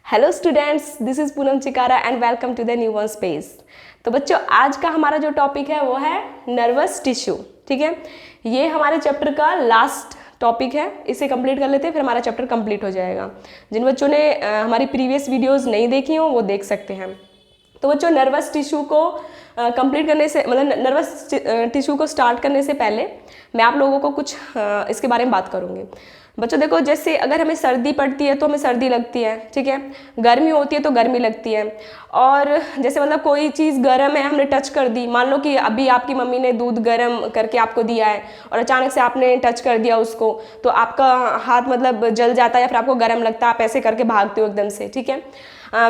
Hello students, this is Poonam Chikara and welcome to the new one space. तो बच्चों, आज का हमारा जो टॉपिक है वो है नर्वस टिश्यू। ठीक है, ये हमारे चैप्टर का लास्ट टॉपिक है। इसे कंप्लीट कर लेते हैं, फिर हमारा चैप्टर कंप्लीट हो जाएगा। जिन बच्चों ने हमारी प्रीवियस वीडियोस नहीं देखी हो वो देख सकते हैं। तो बच्चों, नर्वस टिश्यू को कंप्लीट करने से मतलब नर्वस टिश्यू को स्टार्ट करने से पहले मैं आप लोगों को कुछ इसके बारे में बात करूँगी। बच्चों देखो, जैसे अगर हमें सर्दी पड़ती है तो हमें सर्दी लगती है, ठीक है, गर्मी होती है तो गर्मी लगती है। और जैसे मतलब कोई चीज़ गर्म है, हमने टच कर दी, मान लो कि अभी आपकी मम्मी ने दूध गर्म करके आपको दिया है और अचानक से आपने टच कर दिया उसको, तो आपका हाथ मतलब जल जाता है या फिर आपको गर्म लगता है, आप ऐसे करके भागते हो एकदम से। ठीक है,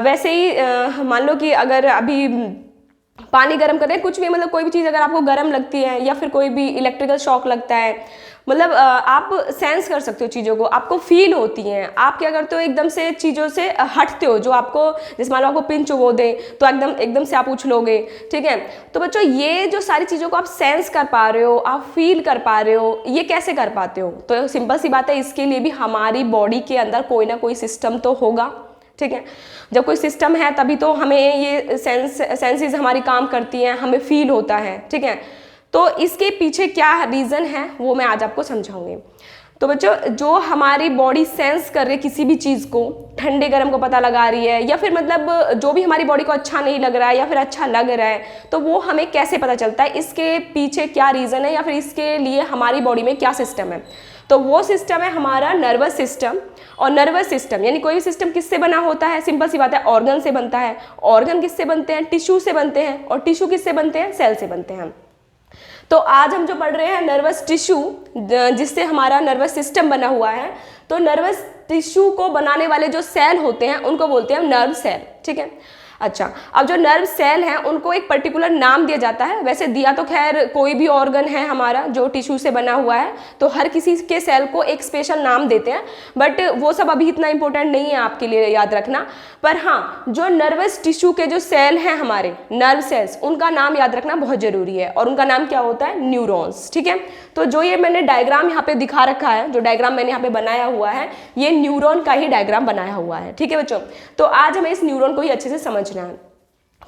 वैसे ही मान लो कि अगर अभी पानी गर्म कर रहे हैं, कुछ भी मतलब कोई भी चीज़ अगर आपको गर्म लगती है या फिर कोई भी इलेक्ट्रिकल शॉक लगता है, मतलब आप सेंस कर सकते हो चीज़ों को, आपको फील होती हैं। आप क्या करते हो, एकदम से चीज़ों से हटते हो। जो आपको जैसे मान लो आपको पिन चुभो दे तो एकदम से आप उछलोगे। ठीक है, तो बच्चों ये जो सारी चीज़ों को आप सेंस कर पा रहे हो, आप फील कर पा रहे हो, ये कैसे कर पाते हो? तो सिंपल सी बात है, इसके लिए भी हमारी बॉडी के अंदर कोई ना कोई सिस्टम तो होगा। ठीक है, जब कोई सिस्टम है तभी तो हमें ये सेंसेस हमारी काम करती हैं, हमें फील होता है। ठीक है, तो इसके पीछे क्या रीज़न है वो मैं आज आपको समझाऊंगी। तो बच्चों, जो हमारी बॉडी सेंस कर रही है किसी भी चीज़ को, ठंडे गर्म को पता लगा रही है या फिर मतलब जो भी हमारी बॉडी को अच्छा नहीं लग रहा है या फिर अच्छा लग रहा है, तो वो हमें कैसे पता चलता है, इसके पीछे क्या रीज़न है या फिर इसके लिए हमारी बॉडी में क्या सिस्टम है? तो वो सिस्टम है हमारा नर्वस सिस्टम। और नर्वस सिस्टम यानी कोई भी सिस्टम किससे बना होता है? सिंपल सी बात है, ऑर्गन से बनता है। ऑर्गन किससे बनते हैं? टिश्यू से बनते हैं। और टिश्यू किससे बनते हैं? सेल से बनते हैं। तो आज हम जो पढ़ रहे हैं नर्वस टिश्यू, जिससे हमारा नर्वस सिस्टम बना हुआ है, तो नर्वस टिश्यू को बनाने वाले जो सेल होते हैं उनको बोलते हैं नर्व सेल। ठीक है, अच्छा, अब जो नर्व सेल हैं उनको एक पर्टिकुलर नाम दिया जाता है। वैसे दिया तो खैर कोई भी ऑर्गन है हमारा जो टिश्यू से बना हुआ है तो हर किसी के सेल को एक स्पेशल नाम देते हैं, बट वो सब अभी इतना इंपॉर्टेंट नहीं है आपके लिए याद रखना। पर हाँ, जो नर्वस टिश्यू के जो सेल हैं हमारे नर्व सेल्स, उनका नाम याद रखना बहुत जरूरी है। और उनका नाम क्या होता है? न्यूरॉन्स। ठीक है, तो जो ये मैंने डायग्राम यहाँ पे दिखा रखा है, जो डायग्राम मैंने यहाँ पे बनाया हुआ है, ये न्यूरॉन का ही डायग्राम बनाया हुआ है। ठीक है बच्चों, तो आज हमें इस न्यूरॉन को ही अच्छे से समझना है।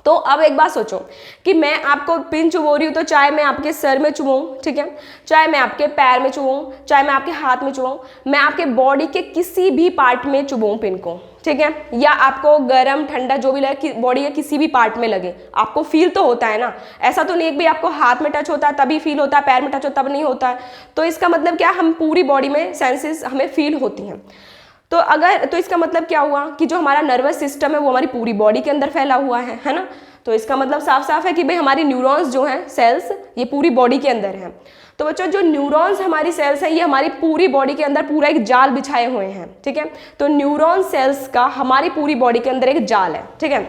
तो अब एक बात सोचो कि मैं आपको पिन चुभो रही हूँ, तो चाहे मैं आपके सर में चुभूँ, ठीक है, चाहे मैं आपके पैर में चुभूँ, चाहे मैं आपके हाथ में चुभूँ, मैं आपके बॉडी के किसी भी पार्ट में चुभूँ पिन को, ठीक है, या आपको गर्म ठंडा जो भी लगे बॉडी के किसी भी पार्ट में लगे, आपको फील तो होता है ना। ऐसा तो नहीं है कि भाई आपको हाथ में टच होता है तभी फील होता है, पैर में टच होता तब नहीं होता है। तो इसका मतलब क्या, हम पूरी बॉडी में सेंसेस हमें फील होती हैं। तो इसका मतलब क्या हुआ कि जो हमारा नर्वस सिस्टम है वो हमारी पूरी बॉडी के अंदर फैला हुआ है ना। तो इसका मतलब साफ साफ है कि भाई हमारी न्यूरॉन्स जो हैं, सेल्स, ये पूरी बॉडी के अंदर हैं। तो बच्चों, जो न्यूरॉन्स हमारी सेल्स हैं, ये हमारी पूरी बॉडी के अंदर पूरा एक जाल बिछाए हुए हैं। ठीक है, तो न्यूरॉन सेल्स का हमारी पूरी बॉडी के अंदर एक जाल है। ठीक है,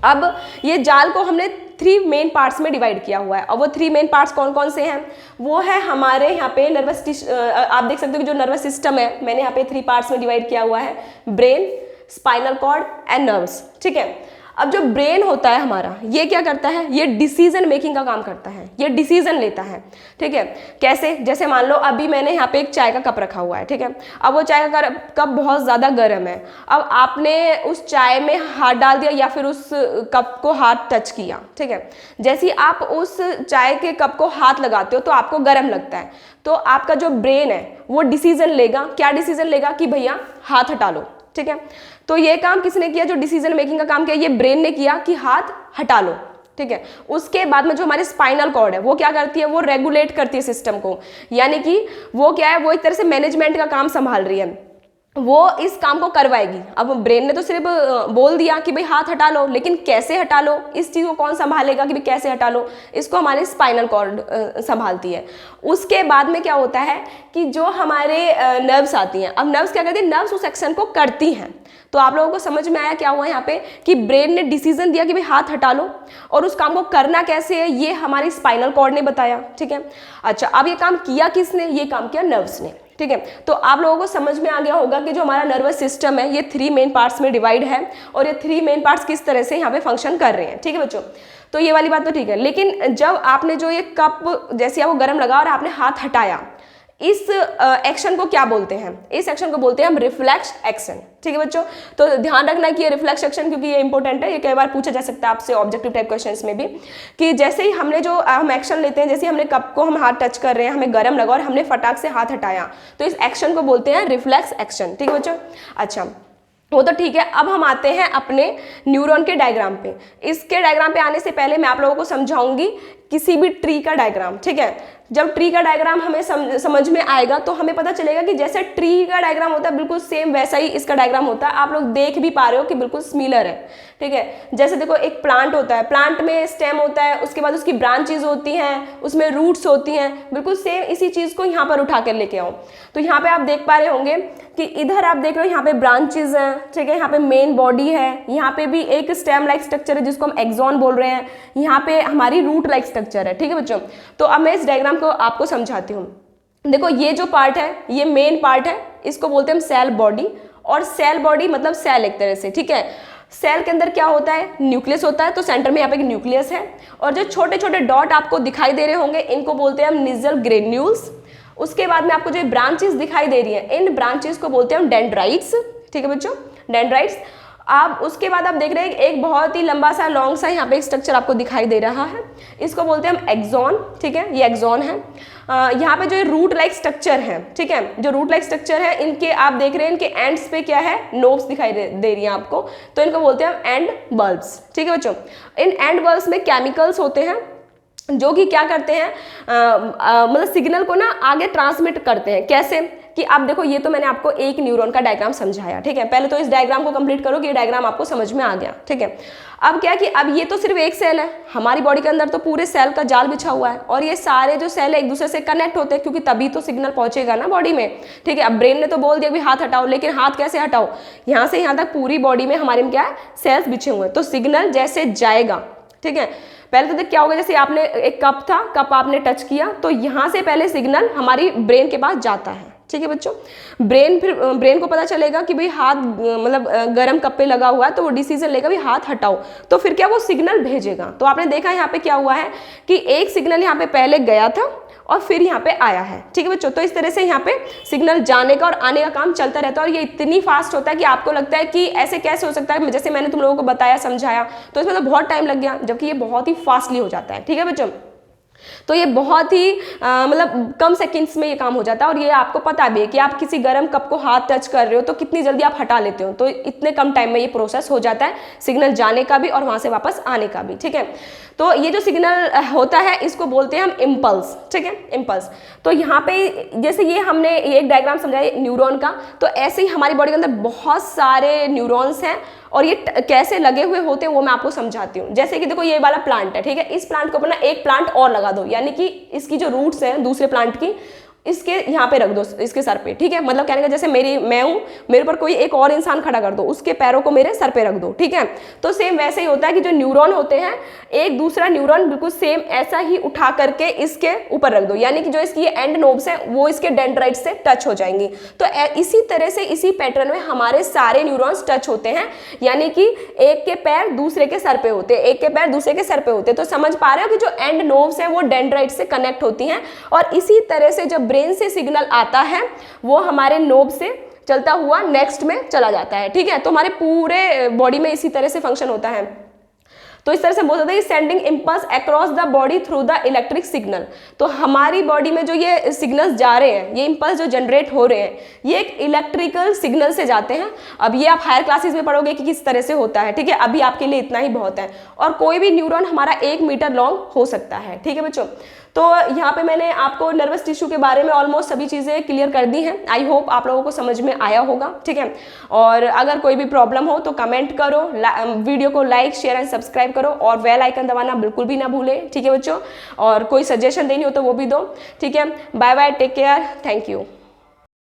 अब ये जाल को हमने 3 मेन पार्ट्स में डिवाइड किया हुआ है। और वो 3 मेन पार्ट्स कौन कौन से हैं? वो है हमारे यहाँ पे नर्वस आप देख सकते हो कि जो नर्वस सिस्टम है मैंने यहाँ पे 3 पार्ट्स में डिवाइड किया हुआ है, brain, spinal cord and nerves. ठीक है, अब जो ब्रेन होता है हमारा, ये क्या करता है? ये डिसीजन मेकिंग का काम करता है, ये डिसीजन लेता है। ठीक है, कैसे? जैसे मान लो अभी मैंने यहाँ पे एक चाय का कप रखा हुआ है, ठीक है, अब वो चाय का कप बहुत ज़्यादा गर्म है। अब आपने उस चाय में हाथ डाल दिया या फिर उस कप को हाथ टच किया, ठीक है, जैसे ही आप उस चाय के कप को हाथ लगाते हो तो आपको गर्म लगता है। तो आपका जो ब्रेन है वो डिसीजन लेगा, क्या डिसीजन लेगा कि भैया हाथ हटा लो। ठीक है, तो ये काम किसने किया? जो डिसीजन मेकिंग का काम किया ये ब्रेन ने किया कि हाथ हटा लो। ठीक है, उसके बाद में जो हमारी स्पाइनल कॉर्ड है वो क्या करती है? वो रेगुलेट करती है सिस्टम को, यानी कि वो क्या है, वो एक तरह से मैनेजमेंट का काम संभाल रही है, वो इस काम को करवाएगी। अब ब्रेन ने तो सिर्फ बोल दिया कि भाई हाथ हटा लो, लेकिन कैसे हटा लो, इस चीज़ को कौन संभालेगा कि भाई कैसे हटा लो? इसको हमारी स्पाइनल कॉर्ड संभालती है। उसके बाद में क्या होता है कि जो हमारे नर्व्स आती हैं, अब नर्व्स क्या करती हैं? नर्व्स उस एक्शन को करती हैं। तो आप लोगों को समझ में आया क्या हुआ यहाँ पे कि ब्रेन ने डिसीजन दिया कि भाई हाथ हटा लो, और उस काम को करना कैसे है ये हमारी स्पाइनल कॉर्ड ने बताया। ठीक है, अच्छा, अब ये काम किया किसने? ये काम किया नर्व्स ने। ठीक है, तो आप लोगों को समझ में आ गया होगा कि जो हमारा नर्वस सिस्टम है ये 3 मेन पार्ट्स में डिवाइड है, और ये 3 मेन पार्ट्स किस तरह से यहाँ पे फंक्शन कर रहे हैं। ठीक है बच्चों, तो ये वाली बात तो ठीक है। लेकिन जब आपने जो ये कप जैसे आपको गर्म लगा और आपने हाथ हटाया, इस एक्शन को क्या बोलते हैं? इस एक्शन को बोलते हैं हम रिफ्लेक्स एक्शन। ठीक है बच्चों, तो ध्यान रखना कि ये रिफ्लेक्स एक्शन, क्योंकि ये इंपॉर्टेंट है, ये कई बार पूछा जा सकता है आपसे ऑब्जेक्टिव टाइप क्वेश्चंस में भी, कि जैसे ही हमने जो हम एक्शन लेते हैं, जैसे हमने कप को हम हाथ टच कर रहे हैं, हमें गर्म लगा और हमने फटाक से हाथ हटाया, तो इस एक्शन को बोलते हैं रिफ्लेक्स एक्शन। ठीक है बच्चों, अच्छा वो तो ठीक है। अब हम आते हैं अपने न्यूरॉन के डायग्राम पे। इसके डायग्राम पे आने से पहले मैं आप लोगों को समझाऊंगी किसी भी ट्री का डायग्राम। ठीक है, जब ट्री का डायग्राम हमें समझ में आएगा तो हमें पता चलेगा कि जैसे ट्री का डायग्राम होता है बिल्कुल सेम वैसा ही इसका डायग्राम होता है। आप लोग देख भी पा रहे हो कि बिल्कुल सिमिलर है। ठीक है, जैसे देखो एक प्लांट होता है, प्लांट में स्टेम होता है, उसके बाद उसकी ब्रांचेज होती हैं, उसमें रूट्स होती हैं, बिल्कुल सेम इसी चीज़ को यहाँ पर उठा कर लेके आओ। तो यहाँ पे आप देख पा रहे होंगे कि इधर आप देख रहे हो यहाँ पे ब्रांचेज हैं। ठीक है, यहाँ पे मेन बॉडी है, यहाँ पे भी एक स्टेम लाइक स्ट्रक्चर है जिसको हम एक्सॉन बोल रहे हैं, यहाँ पे हमारी रूट लाइक स्ट्रक्चर है। ठीक है बच्चों, तो अब मैं इस डायग्राम को आपको समझाती हूँ। देखो ये जो पार्ट है ये मेन पार्ट है, इसको बोलते हैं हम सेल बॉडी, और सेल बॉडी मतलब सेल एक तरह से। ठीक है, सेल के अंदर क्या होता है, न्यूक्लियस होता है, तो सेंटर में यहाँ पे एक न्यूक्लियस है, और जो छोटे छोटे डॉट आपको दिखाई दे रहे होंगे इनको बोलते हैं हम निजल ग्रेन्यूल्स। उसके बाद में आपको जो ब्रांचेस दिखाई दे रही है, इन ब्रांचेस को बोलते हैं हम डेंड्राइट्स। ठीक है बच्चों, डेंड्राइट्स। आप उसके बाद आप देख रहे हैं एक बहुत ही लंबा सा लॉन्ग सा यहाँ पे एक स्ट्रक्चर आपको दिखाई दे रहा है, इसको बोलते हैं हम एक्सॉन। ठीक है, ये एक्सॉन है। यहाँ पे जो रूट लाइक स्ट्रक्चर है, ठीक है, जो रूट लाइक स्ट्रक्चर है इनके आप देख रहे हैं इनके एंड्स पे क्या है, नोब्स दिखाई दे रही है आपको, तो इनको बोलते हैं हम एंड बल्ब्स। ठीक है बच्चों, इन एंड बल्ब्स में केमिकल्स होते हैं जो कि क्या करते हैं, मतलब सिग्नल को ना आगे ट्रांसमिट करते हैं। कैसे कि आप देखो, ये तो मैंने आपको एक न्यूरॉन का डायग्राम समझाया। ठीक है, पहले तो इस डायग्राम को कंप्लीट करो कि ये डायग्राम आपको समझ में आ गया। ठीक है, अब क्या कि अब ये तो सिर्फ एक सेल है, हमारी बॉडी के अंदर तो पूरे सेल का जाल बिछा हुआ है, और ये सारे जो सेल है एक दूसरे से कनेक्ट होते हैं, क्योंकि तभी तो सिग्नल पहुंचेगा ना बॉडी में। ठीक है, अब ब्रेन ने तो बोल दिया कि हाथ हटाओ, लेकिन हाथ कैसे हटाओ, यहाँ से यहाँ तक पूरी बॉडी में हमारे में क्या है, सेल्स बिछे हुए हैं, तो सिग्नल जैसे जाएगा। ठीक है, पहले तो देख क्या होगा, जैसे आपने एक कप था, कप आपने टच किया, तो यहाँ से पहले सिग्नल हमारी ब्रेन के पास जाता है। ठीक है बच्चों, ब्रेन को पता चलेगा कि भाई हाथ मतलब गर्म कप पे लगा हुआ है, तो वो डिसीजन लेगा भी हाथ हटाओ, तो फिर क्या वो सिग्नल भेजेगा। तो आपने देखा यहाँ पे क्या हुआ है कि एक सिग्नल यहाँ पे पहले गया था और फिर यहाँ पे आया है। ठीक है बच्चों, तो इस तरह से यहाँ पे सिग्नल जाने का और आने का काम चलता रहता है, और ये इतनी फास्ट होता है कि आपको लगता है कि ऐसे कैसे हो सकता है, जैसे मैंने तुम लोगों को बताया समझाया, तो इसमें तो बहुत टाइम लग गया, जबकि ये बहुत ही फास्टली हो जाता है। ठीक है बच्चों, तो ये बहुत ही मतलब कम सेकंड्स में ये काम हो जाता है, और ये आपको पता भी है कि आप किसी गर्म कप को हाथ टच कर रहे हो तो कितनी जल्दी आप हटा लेते हो, तो इतने कम टाइम में ये प्रोसेस हो जाता है, सिग्नल जाने का भी और वहां से वापस आने का भी। ठीक है, तो ये जो सिग्नल होता है इसको बोलते हैं हम इम्पल्स। ठीक है, इम्पल्स। तो यहाँ पे जैसे ये हमने एक डायग्राम समझाया न्यूरॉन का, तो ऐसे ही हमारी बॉडी के अंदर बहुत सारे न्यूरॉन्स हैं, और ये कैसे लगे हुए होते हैं वो मैं आपको समझाती हूँ। जैसे कि देखो ये वाला प्लांट है, ठीक है, इस प्लांट को अपना एक प्लांट और लगा दो, यानी कि इसकी जो रूट्स हैं दूसरे प्लांट की, इसके यहाँ पे रख दो, इसके सर पे। ठीक है, मतलब कहने का जैसे मैं हूँ, मेरे ऊपर कोई एक और इंसान खड़ा कर दो, उसके पैरों को मेरे सर पे रख दो। ठीक है, तो सेम वैसे ही होता है कि जो न्यूरॉन होते हैं, एक दूसरा न्यूरॉन बिल्कुल सेम ऐसा ही उठा करके इसके ऊपर रख दो, यानी कि जो इसकी एंड नोब्स हैं वो इसके डेंड्राइट से टच हो जाएंगी। तो इसी तरह से इसी पैटर्न में हमारे सारे न्यूरॉन्स टच होते हैं, यानी कि एक के पैर दूसरे के सर पे होते हैं, एक के पैर दूसरे के सर पे होते हैं। तो समझ पा रहे हो कि जो एंड नोब्स हैं वो डेंड्राइट से कनेक्ट होती हैं, और इसी तरह से जब ब्रेन से सिग्नल आता है वो हमारे नोब से चलता हुआ नेक्स्ट में चला जाता है। ठीक है, तो हमारे पूरे बॉडी में इसी तरह से फंक्शन होता है। तो इस तरह से बोल सकते हैं sending impulse across the body through the electric signal. तो हमारी बॉडी में जो ये सिग्नल्स जा रहे हैं, ये इम्पल्स जो जनरेट हो रहे हैं, ये एक इलेक्ट्रिकल सिग्नल से जाते हैं। अब ये आप हायर क्लासेस में पढ़ोगे कि किस तरह से होता है। ठीक है, अभी आपके लिए इतना ही बहुत है, और कोई भी न्यूरॉन हमारा 1 मीटर लॉन्ग हो सकता है। ठीक है बच्चों, तो यहाँ पे मैंने आपको नर्वस टिश्यू के बारे में ऑलमोस्ट सभी चीज़ें क्लियर कर दी हैं। आई होप आप लोगों को समझ में आया होगा। ठीक है, और अगर कोई भी प्रॉब्लम हो तो कमेंट करो, वीडियो को लाइक शेयर एंड सब्सक्राइब करो, और बेल आइकन दबाना बिल्कुल भी ना भूलें। ठीक है बच्चों, और कोई सजेशन देनी हो तो वो भी दो। ठीक है, bye bye, take care, thank you.